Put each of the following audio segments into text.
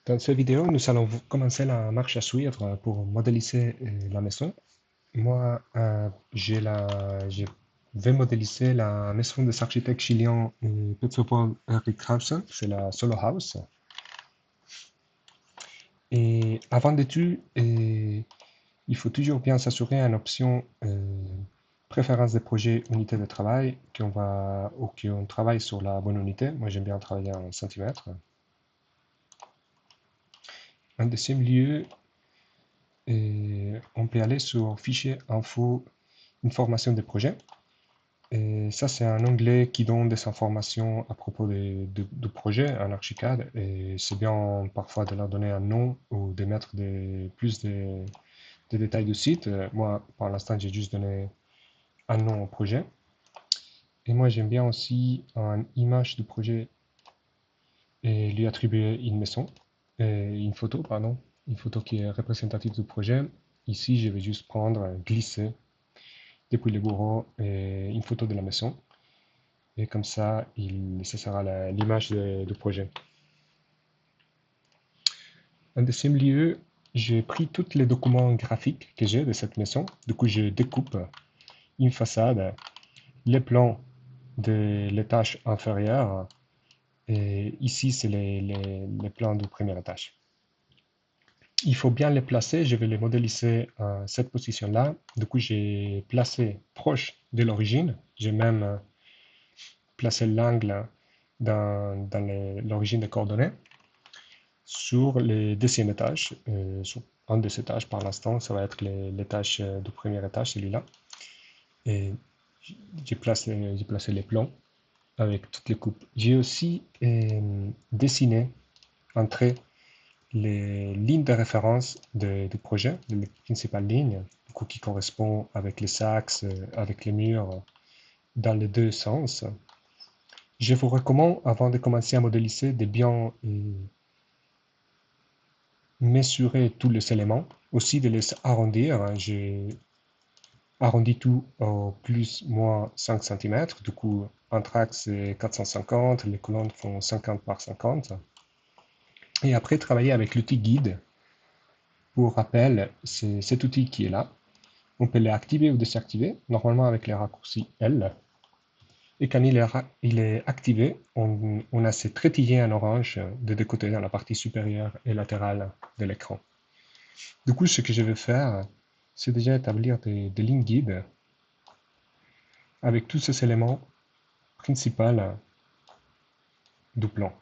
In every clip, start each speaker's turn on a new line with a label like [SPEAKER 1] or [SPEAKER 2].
[SPEAKER 1] Dans cette vidéo, nous allons commencer la marche à suivre pour modéliser la maison. Moi, je vais modéliser la maison des architectes chiliens Petro Eric Krausen, c'est la Solo House. Et avant de tout, il faut toujours bien s'assurer en option préférence des projets unité de travail ou qu'on travaille sur la bonne unité. Moi, j'aime bien travailler en centimètres. En deuxième lieu, et on peut aller sur Fichier info, information des projets. Et ça, c'est un onglet qui donne des informations à propos du projet en Archicad. Et c'est bien parfois de leur donner un nom ou de mettre plus de détails du site. Moi, pour l'instant, j'ai juste donné un nom au projet. Et moi, j'aime bien aussi une image du projet et lui attribuer une maison, une photo, pardon, une photo qui est représentative du projet. Ici, je vais juste prendre, glisser depuis le bureau et une photo de la maison. Et comme ça, ce sera l'image du projet. En deuxième lieu, j'ai pris tous les documents graphiques que j'ai de cette maison. Du coup, je découpe une façade, les plans de l'étage inférieur. Et ici, c'est les plans du premier étage. Il faut bien les placer. Je vais les modéliser à cette position-là. Du coup, j'ai placé proche de l'origine. J'ai même placé l'angle dans l'origine des coordonnées sur le deuxième étage. Sur un des étages, par l'instant, ça va être l'étage du premier étage, celui-là. Et j'ai placé les plans avec toutes les coupes. J'ai aussi dessiné un trait les lignes de référence du projet, les principales lignes, du coup, qui correspond avec les axes, avec les murs, dans les deux sens. Je vous recommande, avant de commencer à modéliser, de bien mesurer tous les éléments, aussi de les arrondir. J'ai arrondi tout au plus moins 5 cm, du coup, entre axes c'est 450, les colonnes font 50 par 50. Et après, travailler avec l'outil guide. Pour rappel, c'est cet outil qui est là. On peut l'activer ou désactiver, normalement avec les raccourcis L. Et quand il est activé, on a ces trétillés en orange de deux côtés, dans la partie supérieure et latérale de l'écran. Du coup, ce que je vais faire, c'est déjà établir des lignes guides avec tous ces éléments principaux du plan.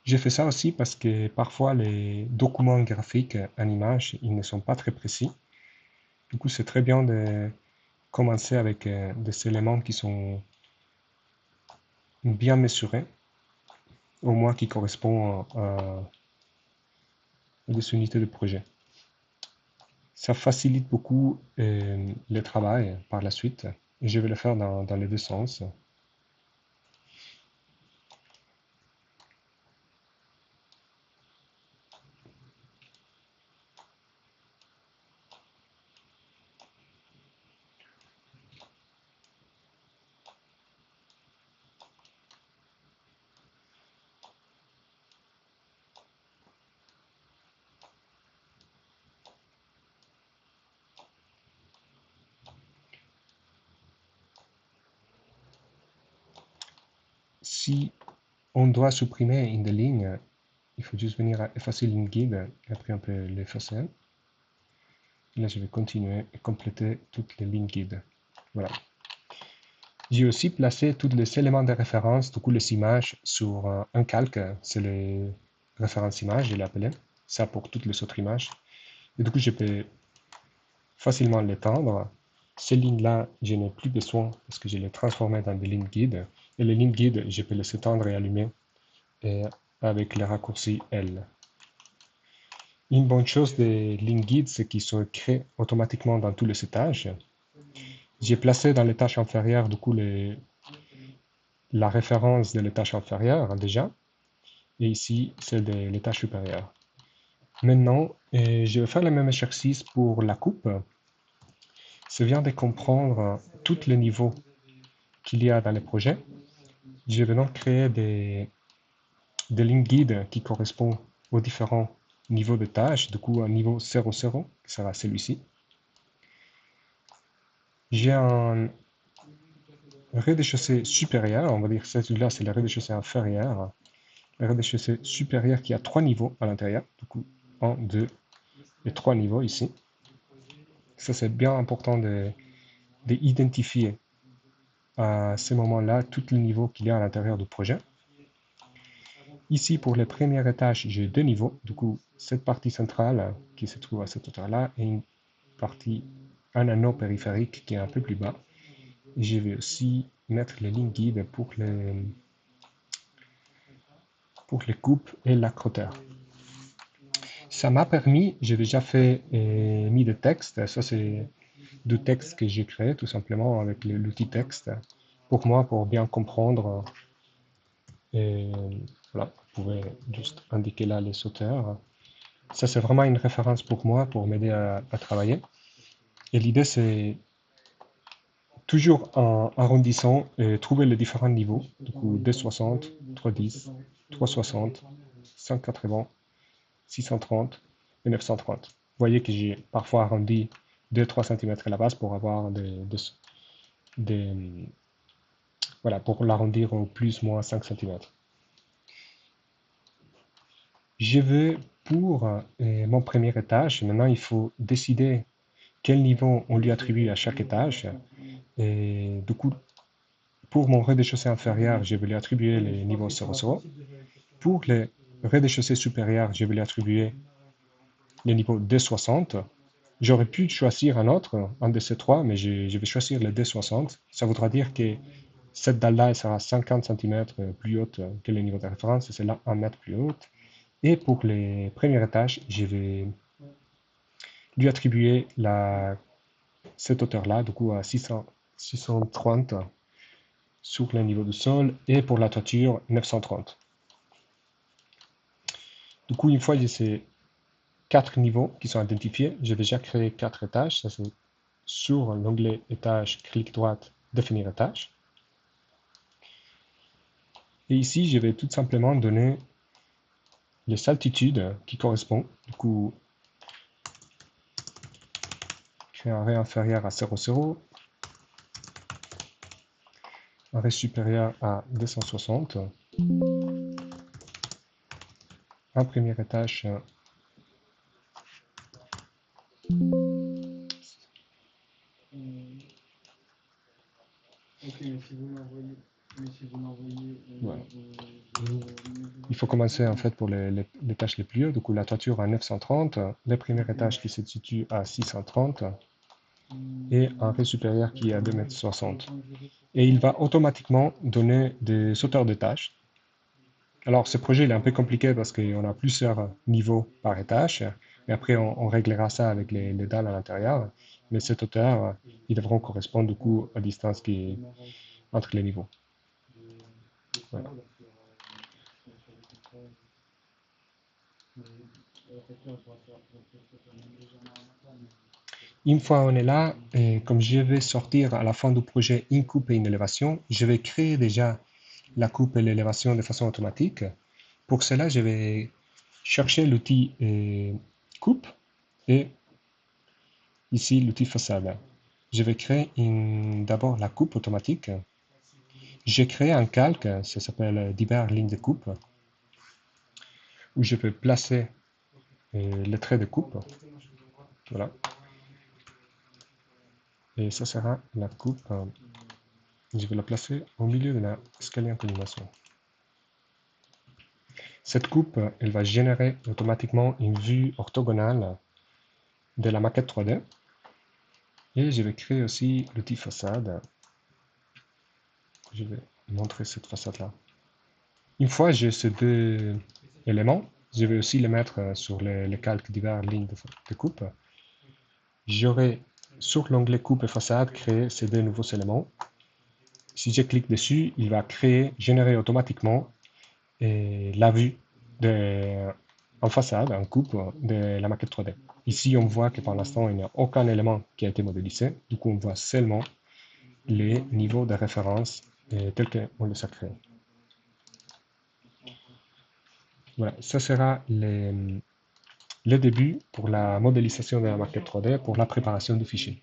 [SPEAKER 1] J'ai fait ça aussi parce que parfois les documents graphiques en image, ils ne sont pas très précis. Du coup, c'est très bien de commencer avec des éléments qui sont bien mesurés, au moins qui correspondent à des unités de projet. Ça facilite beaucoup le travail par la suite. Et je vais le faire dans les deux sens. Si on doit supprimer une des lignes, il faut juste venir à effacer ligne guide et après on peut l'effacer. Là, je vais continuer et compléter toutes les lignes guides. Voilà. J'ai aussi placé tous les éléments de référence, du coup les images, sur un calque. C'est les références images, je l'ai appelé. Ça pour toutes les autres images. Et du coup, je peux facilement l'étendre. Ces lignes-là, je n'ai plus besoin parce que je les transformé dans des lignes guides. Et les lignes guides, je peux les étendre et allumer avec le raccourci L. Une bonne chose des lignes guides, c'est qu'ils se créent automatiquement dans tous les étages. J'ai placé dans l'étage inférieur, du coup, la référence de l'étage inférieur déjà, et ici, celle de l'étage supérieur. Maintenant, je vais faire le même exercice pour la coupe. C'est bien de comprendre tous les niveaux qu'il y a dans le projet. Je vais donc créer des lignes guides qui correspondent aux différents niveaux de tâches. Du coup, un niveau 00, qui sera celui-ci. J'ai un rez-de-chaussée supérieur, on va dire que celui-là, c'est le rez-de-chaussée inférieur. Le rez-de-chaussée supérieur qui a 3 niveaux à l'intérieur. Du coup, 1, 2 et 3 niveaux ici. Ça, c'est bien important d'identifier à ce moment-là tous les niveaux qu'il y a à l'intérieur du projet. Ici, pour les premiers étages, j'ai 2 niveaux. Du coup, cette partie centrale qui se trouve à cette hauteur-là et une partie, un anneau périphérique qui est un peu plus bas. Et je vais aussi mettre les lignes guides pour les coupes et l'accroteur. Ça m'a permis, j'ai déjà fait mis de texte. Ça, c'est du texte que j'ai créé tout simplement avec l'outil texte. Pour moi, pour bien comprendre. Et voilà, vous pouvez juste indiquer là les auteurs. Ça, c'est vraiment une référence pour moi, pour m'aider à travailler. Et l'idée, c'est toujours en arrondissant et trouver les différents niveaux. Du coup, 260, 310, 360, 180, 630 et 930. Vous voyez que j'ai parfois arrondi 2-3 cm à la base pour avoir des voilà, pour l'arrondir au plus moins 5 cm. Je veux pour mon premier étage, maintenant il faut décider quel niveau on lui attribue à chaque étage. Et du coup, pour mon rez-de-chaussée inférieur, je vais lui attribuer les niveaux 00. Pour les rez-de-chaussée supérieur, je vais lui attribuer les niveaux 260. J'aurais pu choisir un de ces trois, mais je vais choisir le 260. Ça voudra dire que cette dalle-là sera 50 cm plus haute que le niveau de référence et celle-là 1 mètre plus haute. Et pour les premiers étages, je vais lui attribuer cette hauteur-là, du coup à 630 sur le niveau du sol, et pour la toiture, 930. Du coup, une fois que j'ai ces 4 niveaux qui sont identifiés, j'ai déjà créé 4 étages. Ça, c'est sur l'onglet étage, clic droite, définir étage. Et ici, je vais tout simplement donner les altitudes qui correspondent. Du coup, créer un ré inférieur à 0,0, un ré supérieur à 260, un premier étage voilà. Il faut commencer en fait pour les tâches les plus hautes. Du coup, la toiture à 930, le premier étage qui se situe à 630 et un ré supérieur qui est à 2,60 m. Et il va automatiquement donner des sauteurs de tâches. Alors, ce projet il est un peu compliqué parce qu'on a plusieurs niveaux par étage. Et après, on réglera ça avec les dalles à l'intérieur. Mais ces hauteurs, ils devront correspondre du coup à la distance qui est entre les niveaux. Voilà. Une fois on est là, et comme je vais sortir à la fin du projet une coupe et une élévation, je vais créer déjà la coupe et l'élévation de façon automatique. Pour cela, je vais chercher l'outil coupe et ici l'outil façade. Je vais créer d'abord la coupe automatique. J'ai créé un calque, ça s'appelle divers lignes de coupe, où je peux placer les traits de coupe. Voilà. Et ça sera la coupe. Je vais la placer au milieu de l'escalier en colimaçon. Cette coupe, elle va générer automatiquement une vue orthogonale de la maquette 3D. Et je vais créer aussi l'outil façade. Je vais montrer cette façade-là. Une fois que j'ai ces deux éléments, je vais aussi les mettre sur les calques divers lignes de coupe. J'aurai sur l'onglet coupe et façade créé ces deux nouveaux éléments. Si je clique dessus, il va générer automatiquement la vue en façade, en coupe de la maquette 3D. Ici, on voit que pour l'instant, il n'y a aucun élément qui a été modélisé. Du coup, on voit seulement les niveaux de référence tels qu'on les a créés. Voilà, ça sera le début pour la modélisation de la maquette 3D, pour la préparation du fichier.